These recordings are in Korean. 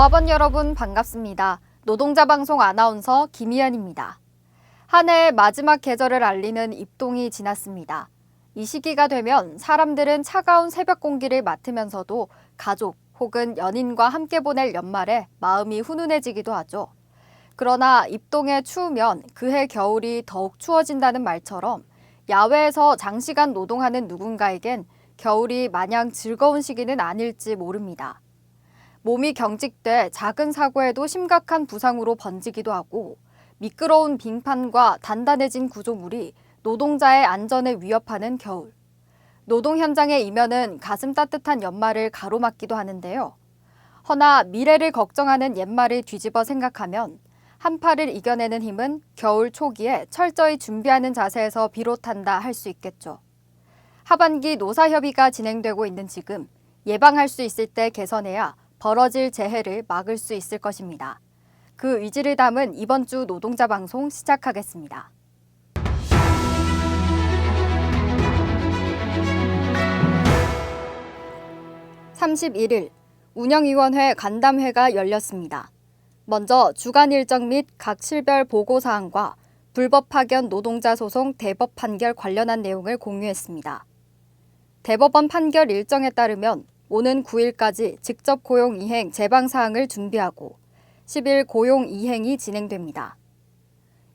조합원 여러분 반갑습니다. 노동자 방송 아나운서 김희연입니다. 한 해의 마지막 계절을 알리는 입동이 지났습니다. 이 시기가 되면 사람들은 차가운 새벽 공기를 맡으면서도 가족 혹은 연인과 함께 보낼 연말에 마음이 훈훈해지기도 하죠. 그러나 입동에 추우면 그해 겨울이 더욱 추워진다는 말처럼 야외에서 장시간 노동하는 누군가에겐 겨울이 마냥 즐거운 시기는 아닐지 모릅니다. 몸이 경직돼 작은 사고에도 심각한 부상으로 번지기도 하고 미끄러운 빙판과 단단해진 구조물이 노동자의 안전을 위협하는 겨울. 노동 현장의 이면은 가슴 따뜻한 연말을 가로막기도 하는데요. 허나 미래를 걱정하는 옛말을 뒤집어 생각하면 한파를 이겨내는 힘은 겨울 초기에 철저히 준비하는 자세에서 비롯한다 할 수 있겠죠. 하반기 노사협의가 진행되고 있는 지금 예방할 수 있을 때 개선해야 벌어질 재해를 막을 수 있을 것입니다. 그 의지를 담은 이번 주 노동자 방송 시작하겠습니다. (31일) 운영위원회 간담회가 열렸습니다. 먼저 주간 일정 및 각 실별 보고사항과 불법 파견 노동자 소송 대법 판결 관련한 내용을 공유했습니다. 대법원 판결 일정에 따르면 오는 9일까지 직접 고용 이행 재방 사항을 준비하고 10일 고용 이행이 진행됩니다.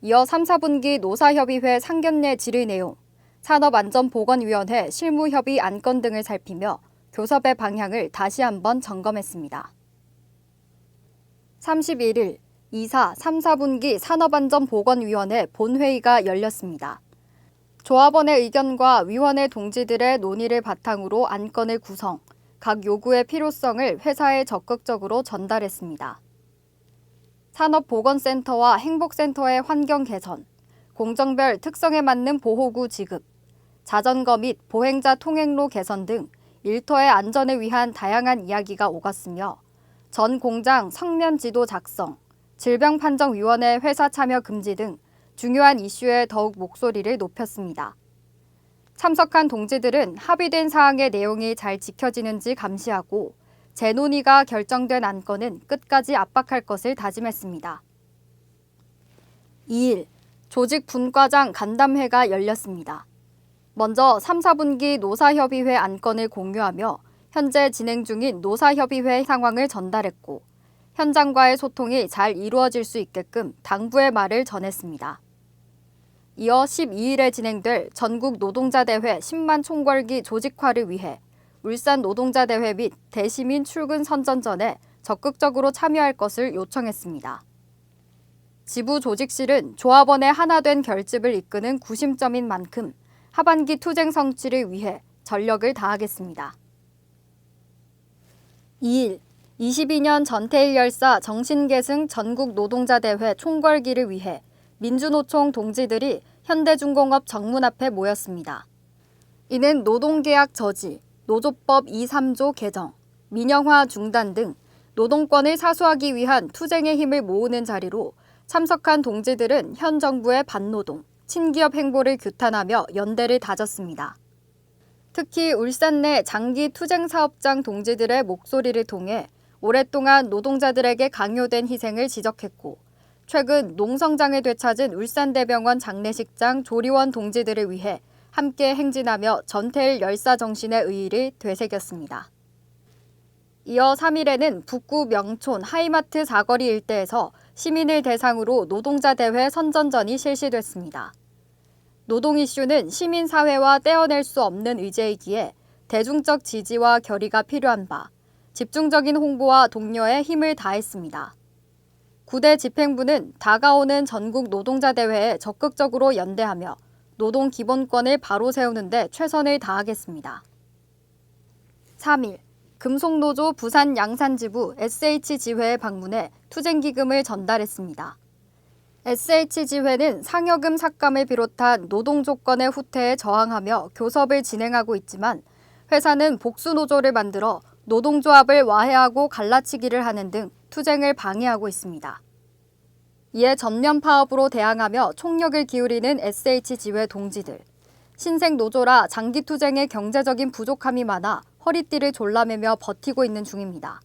이어 3, 4분기 노사협의회 상견례 질의 내용, 산업안전보건위원회 실무협의 안건 등을 살피며 교섭의 방향을 다시 한번 점검했습니다. 31일 2사 3, 4분기 산업안전보건위원회 본회의가 열렸습니다. 조합원의 의견과 위원회 동지들의 논의를 바탕으로 안건을 구성, 각 요구의 필요성을 회사에 적극적으로 전달했습니다. 산업보건센터와 행복센터의 환경 개선, 공정별 특성에 맞는 보호구 지급, 자전거 및 보행자 통행로 개선 등 일터의 안전을 위한 다양한 이야기가 오갔으며 전 공장 성면 지도 작성, 질병판정위원회 회사 참여 금지 등 중요한 이슈에 더욱 목소리를 높였습니다. 참석한 동지들은 합의된 사항의 내용이 잘 지켜지는지 감시하고 재논의가 결정된 안건은 끝까지 압박할 것을 다짐했습니다. 2일 조직 분과장 간담회가 열렸습니다. 먼저 3, 4분기 노사협의회 안건을 공유하며 현재 진행 중인 노사협의회 상황을 전달했고 현장과의 소통이 잘 이루어질 수 있게끔 당부의 말을 전했습니다. 이어 12일에 진행될 전국 노동자대회 10만 총궐기 조직화를 위해 울산 노동자대회 및 대시민 출근 선전전에 적극적으로 참여할 것을 요청했습니다. 지부 조직실은 조합원의 하나된 결집을 이끄는 구심점인 만큼 하반기 투쟁 성취를 위해 전력을 다하겠습니다. 2일 22년 전태일 열사 정신계승 전국 노동자대회 총궐기를 위해 민주노총 동지들이 현대중공업 정문 앞에 모였습니다. 이는 노동계약 저지, 노조법 2, 3조 개정, 민영화 중단 등 노동권을 사수하기 위한 투쟁의 힘을 모으는 자리로 참석한 동지들은 현 정부의 반노동, 친기업 행보를 규탄하며 연대를 다졌습니다. 특히 울산 내 장기 투쟁사업장 동지들의 목소리를 통해 오랫동안 노동자들에게 강요된 희생을 지적했고 최근 농성장을 되찾은 울산대병원 장례식장 조리원 동지들을 위해 함께 행진하며 전태일 열사 정신의 의의를 되새겼습니다. 이어 3일에는 북구 명촌 하이마트 사거리 일대에서 시민을 대상으로 노동자대회 선전전이 실시됐습니다. 노동 이슈는 시민사회와 떼어낼 수 없는 의제이기에 대중적 지지와 결의가 필요한 바 집중적인 홍보와 독려에 힘을 다했습니다. 9대 집행부는 다가오는 전국 노동자대회에 적극적으로 연대하며 노동 기본권을 바로 세우는 데 최선을 다하겠습니다. 3일 금속노조 부산 양산지부 SH지회에 방문해 투쟁기금을 전달했습니다. SH지회는 상여금 삭감을 비롯한 노동조건의 후퇴에 저항하며 교섭을 진행하고 있지만 회사는 복수노조를 만들어 노동조합을 와해하고 갈라치기를 하는 등 투쟁을 방해하고 있습니다. 이에 전면 파업으로 대항하며 총력을 기울이는 SH지회 동지들. 신생 노조라 장기 투쟁에 경제적인 부족함이 많아 허리띠를 졸라매며 버티고 있는 중입니다.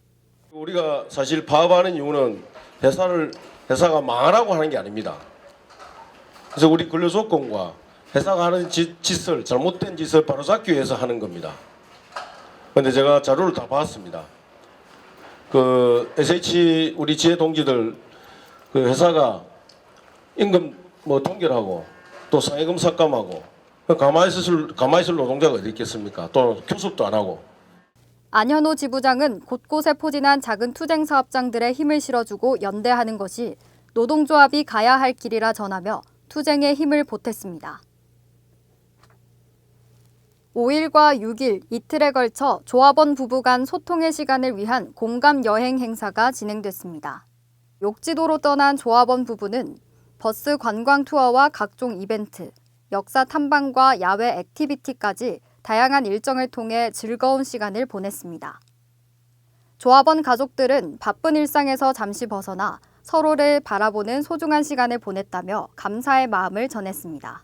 우리가 사실 파업하는 이유는 회사가 망하라고 하는 게 아닙니다. 그래서 우리 근로조건과 회사가 하는 잘못된 짓을 바로잡기 위해서 하는 겁니다. 그런데 제가 자료를 다 봤습니다. 그 SH 우리 지혜 동지들 그 회사가 임금 동결하고 또 상해금 삭감하고 가만히 있을 노동자가 어디 있겠습니까? 또 교섭도 안 하고. 안현호 지부장은 곳곳에 포진한 작은 투쟁 사업장들에 힘을 실어주고 연대하는 것이 노동조합이 가야 할 길이라 전하며 투쟁에 힘을 보탰습니다. 5일과 6일 이틀에 걸쳐 조합원 부부 간 소통의 시간을 위한 공감 여행 행사가 진행됐습니다. 욕지도로 떠난 조합원 부부는 버스 관광 투어와 각종 이벤트, 역사 탐방과 야외 액티비티까지 다양한 일정을 통해 즐거운 시간을 보냈습니다. 조합원 가족들은 바쁜 일상에서 잠시 벗어나 서로를 바라보는 소중한 시간을 보냈다며 감사의 마음을 전했습니다.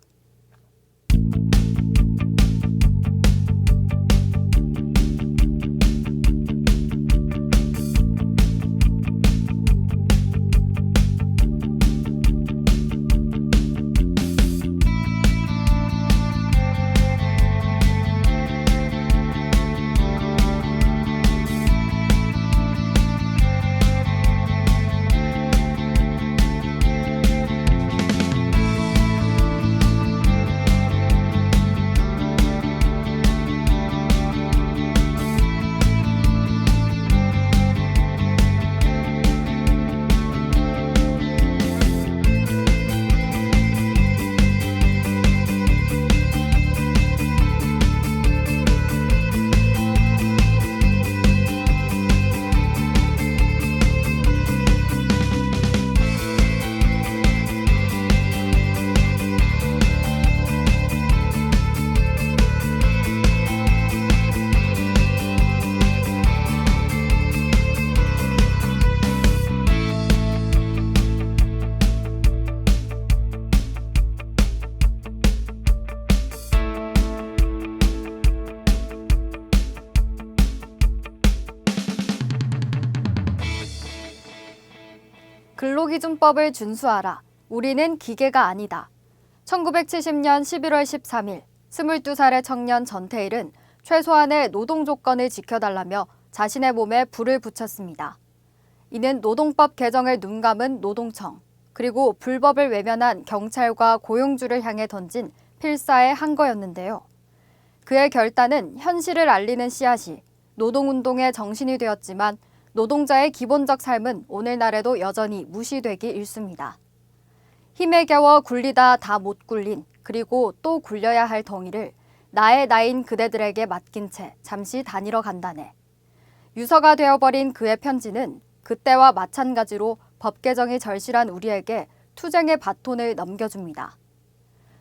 근로기준법을 준수하라. 우리는 기계가 아니다. 1970년 11월 13일 22살의 청년 전태일은 최소한의 노동 조건을 지켜달라며 자신의 몸에 불을 붙였습니다. 이는 노동법 개정을 눈감은 노동청, 그리고 불법을 외면한 경찰과 고용주를 향해 던진 필사의 한 거였는데요. 그의 결단은 현실을 알리는 씨앗이 노동운동의 정신이 되었지만 노동자의 기본적 삶은 오늘날에도 여전히 무시되기 일쑤입니다. 힘에 겨워 굴리다 다 못 굴린, 그리고 또 굴려야 할 덩이를 나의 나인 그대들에게 맡긴 채 잠시 다니러 간다네. 유서가 되어버린 그의 편지는 그때와 마찬가지로 법 개정이 절실한 우리에게 투쟁의 바톤을 넘겨줍니다.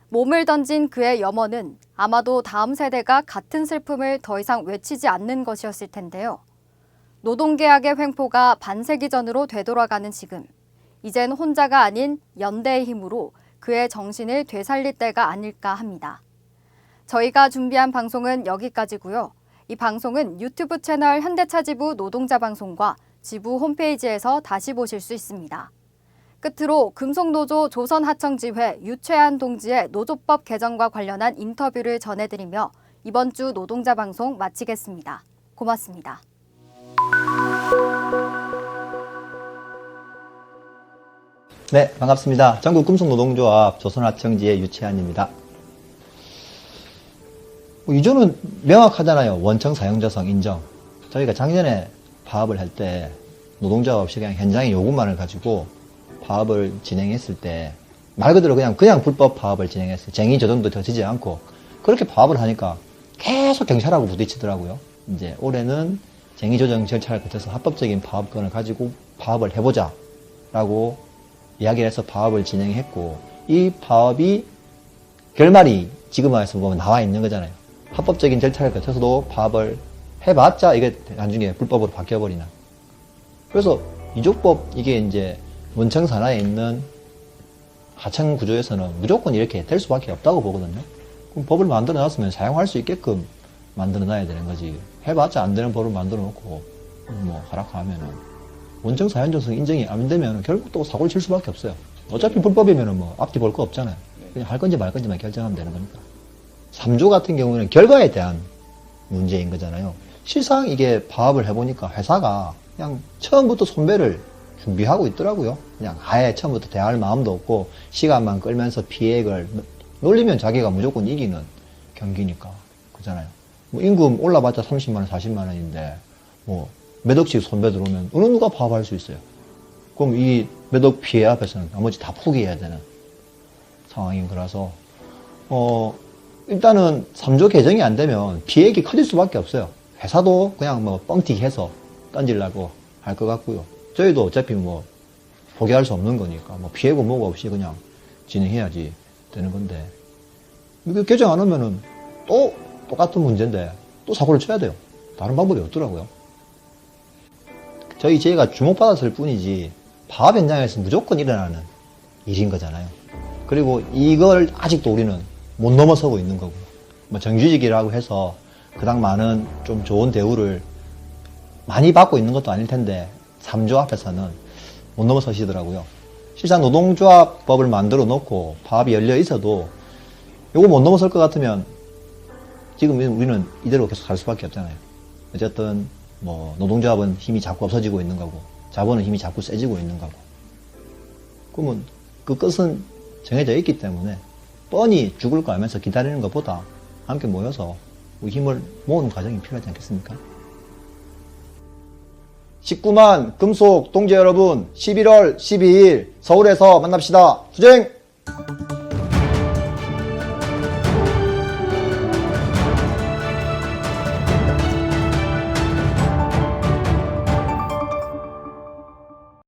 몸을 던진 그의 염원은 아마도 다음 세대가 같은 슬픔을 더 이상 외치지 않는 것이었을 텐데요. 노동계약의 횡포가 반세기 전으로 되돌아가는 지금, 이젠 혼자가 아닌 연대의 힘으로 그의 정신을 되살릴 때가 아닐까 합니다. 저희가 준비한 방송은 여기까지고요. 이 방송은 유튜브 채널 현대차 지부 노동자 방송과 지부 홈페이지에서 다시 보실 수 있습니다. 끝으로 금속노조 조선하청지회 유최한 동지의 노조법 개정과 관련한 인터뷰를 전해드리며 이번 주 노동자 방송 마치겠습니다. 고맙습니다. 네, 반갑습니다. 전국금속노동조합 조선하청지의 유채한입니다. 이조는 명확하잖아요. 원청 사용자성 인정. 저희가 작년에 파업을 할 때 노동조합 없이 그냥 현장의 요구만을 가지고 파업을 진행했을 때 말 그대로 그냥 불법 파업을 진행했어요. 쟁의 조정도 거치지 않고 그렇게 파업을 하니까 계속 경찰하고 부딪히더라고요. 이제 올해는 쟁의 조정 절차를 거쳐서 합법적인 파업권을 가지고 파업을 해보자 라고 이야기를 해서 파업을 진행했고, 이 파업이 결말이 지금 와서 보면 나와 있는 거잖아요. 합법적인 절차를 거쳐서도 파업을 해봤자 이게 나중에 불법으로 바뀌어버리나. 그래서 이조법, 이게 이제 원청 산하에 있는 하청 구조에서는 무조건 이렇게 될 수밖에 없다고 보거든요. 그럼 법을 만들어 놨으면 사용할 수 있게끔 만들어 놔야 되는 거지. 해봤자 안 되는 법을 만들어 놓고 뭐 하락하면은 원청 사연전성 인정이 안 되면 결국 또 사고를 칠 수밖에 없어요. 어차피 불법이면은 뭐 앞뒤 볼 거 없잖아요. 그냥 할 건지 말 건지만 결정하면 되는 거니까. 3조 같은 경우는 결과에 대한 문제인 거잖아요. 실상 이게 파업을 해보니까 회사가 그냥 처음부터 손배를 준비하고 있더라고요. 그냥 아예 처음부터 대할 마음도 없고 시간만 끌면서 피해액을 놀리면 자기가 무조건 이기는 경기니까 그잖아요. 뭐 임금 올라봤자 30만원, 40만원인데 뭐 몇 억씩 손배 들어오면 어느 누가 파업할 수 있어요. 그럼 이 몇 억 피해 앞에서는 나머지 다 포기해야 되는 상황인 거라서 일단은 3조 개정이 안 되면 피해액이 커질 수밖에 없어요. 회사도 그냥 뭐 뻥튀기해서 던지려고 할 것 같고요. 저희도 어차피 뭐 포기할 수 없는 거니까 뭐 피해고 뭐고 없이 그냥 진행해야지 되는 건데 이거 개정 안 하면은 또 똑같은 문제인데 또 사고를 쳐야 돼요. 다른 방법이 없더라고요. 저희가 주목받았을 뿐이지 파업 현장에서 무조건 일어나는 일인 거잖아요. 그리고 이걸 아직도 우리는 못 넘어서고 있는 거고 뭐 정규직이라고 해서 그닥 많은 좀 좋은 대우를 많이 받고 있는 것도 아닐 텐데 3조 앞에서는 못 넘어서시더라고요. 실상 노동조합법을 만들어 놓고 파업이 열려 있어도 요거 못 넘어설 것 같으면 지금 우리는 이대로 계속 갈 수밖에 없잖아요. 어쨌든 뭐 노동조합은 힘이 자꾸 없어지고 있는 거고 자본은 힘이 자꾸 세지고 있는 거고 그러면 그 끝은 정해져 있기 때문에 뻔히 죽을 거 알면서 기다리는 것보다 함께 모여서 우리 힘을 모으는 과정이 필요하지 않겠습니까? 19만 금속 동지 여러분 11월 12일 서울에서 만납시다. 수쟁!